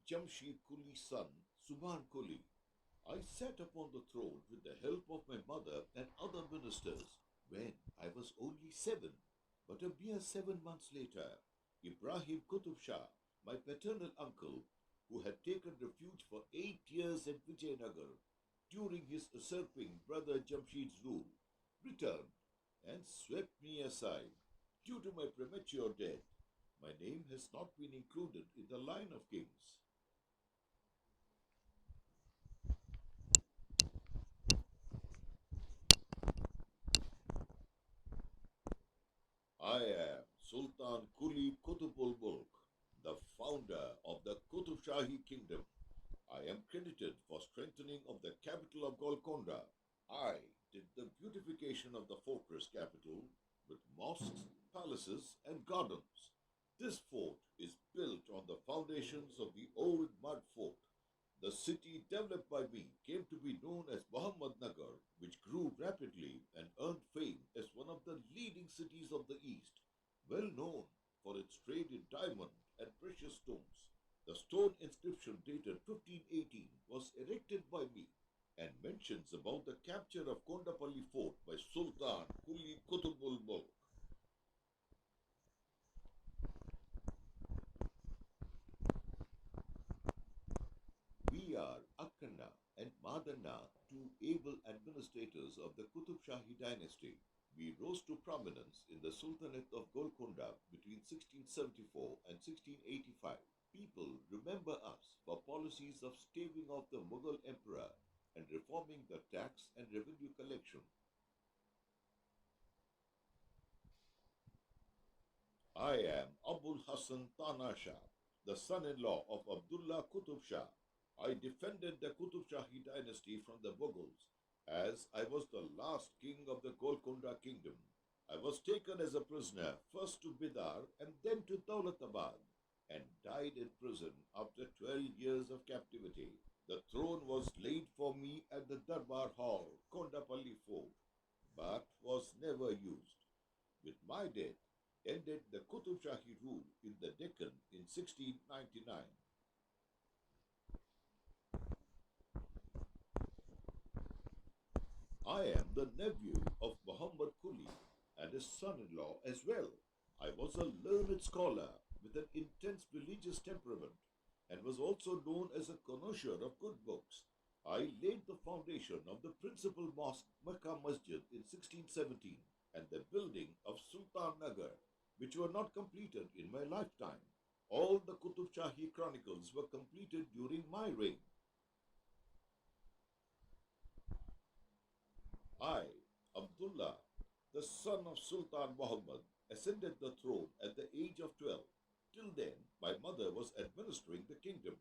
Jamshid Kuli's son, Subhan Kuli. I sat upon the throne with the help of my mother and other ministers when I was only 7. But a mere 7 months later, Ibrahim Qutub Shah, my paternal uncle, who had taken refuge for 8 years at Vijayanagar during his usurping brother Jamshid's rule, returned and swept me aside. Due to my premature death, my name has not been included in the line of kings. I am Sultan Kuli Qutubul Mulk, the founder of the Qutub Shahi kingdom. I am credited for strengthening of the capital of Golconda. I did the beautification of the fortress capital with mosques, palaces, and gardens. This fort is built on the foundations of the old mud fort. The city developed by me came to be known as Muhammadnagar, which grew rapidly and earned fame as one of the leading cities of the East, well known for its trade in diamond and precious stones. The stone inscription dated 1518 was erected by me and mentions about the capture of Kondapalli Fort by Sultan Kuli Qutubul Mulk. We are Akana and Madanna, two able administrators of the Qutub Shahi dynasty. We rose to prominence in the Sultanate of Golconda between 1674 and 1685. People remember us for policies of staving off the Mughal emperor and reforming the tax and revenue collection. I am Abul Hassan Tana Shah, the son-in-law of Abdullah Qutub Shah. I defended the Qutub Shahi dynasty from the Mughals as I was the last king of the Golconda kingdom. I was taken as a prisoner first to Bidar and then to Daulatabad and died in prison after 12 years of captivity. The throne was laid for me at the Darbar Hall, Kondapalli Fort, but was never used. With my death, ended the Qutub Shahi rule in the Deccan in 1699. I am the nephew of Muhammad Kuli and his son-in-law as well. I was a learned scholar with an intense religious temperament and was also known as a connoisseur of good books. I laid the foundation of the principal mosque Makkah Masjid in 1617 and the building of Sultan Nagar, which were not completed in my lifetime. All the Qutub Shahi chronicles were completed during my reign. I, Abdullah, the son of Sultan Muhammad, ascended the throne at the age of 12. Till then, my mother was administering the kingdom.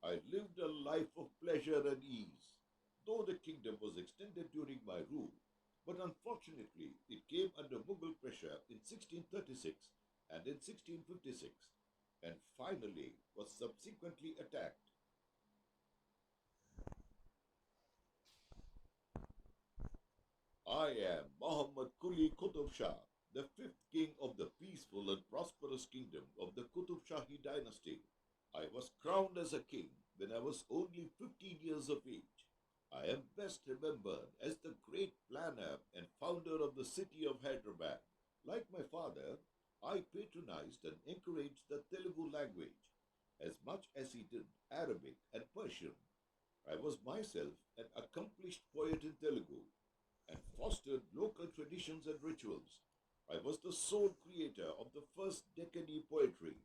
I lived a life of pleasure and ease, though the kingdom was extended during my rule. But unfortunately, it came under Mughal pressure in 1636 and in 1656, and finally was subsequently attacked. I am Muhammad Kuli Qutub Shah, the fifth king of the peaceful and prosperous kingdom of the Qutub Shahi dynasty. I was crowned as a king when I was only 15 years of age. I am best remembered as the great planner and founder of the city of Hyderabad. Like my father, I patronized and encouraged the Telugu language as much as he did Arabic and Persian. I was myself an accomplished poet in Telugu and fostered local traditions and rituals. I was the sole creator of the first Deccani poetry.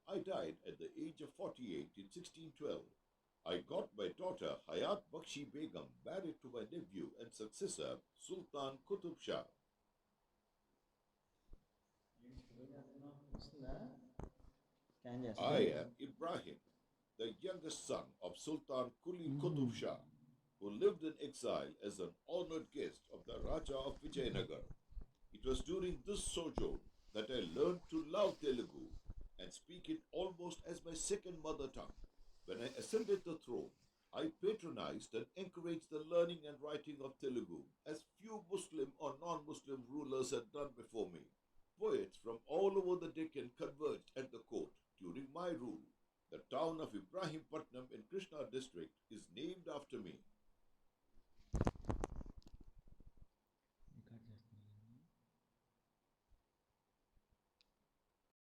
I died at the age of 48 in 1612. I got my daughter Hayat Bakshi Begum married to my nephew and successor Sultan Qutub Shah. I am Ibrahim, the youngest son of Sultan Kuli Qutub Shah, who lived in exile as an honored guest of the Raja of Vijayanagar. It was during this sojourn that I learned to love Telugu and speak it almost as my second mother tongue. When I ascended the throne, I patronized and encouraged the learning and writing of Telugu, as few Muslim or non-Muslim rulers had done before me. Poets from all over the Deccan converged at the court during my rule. The town of Ibrahimpatnam district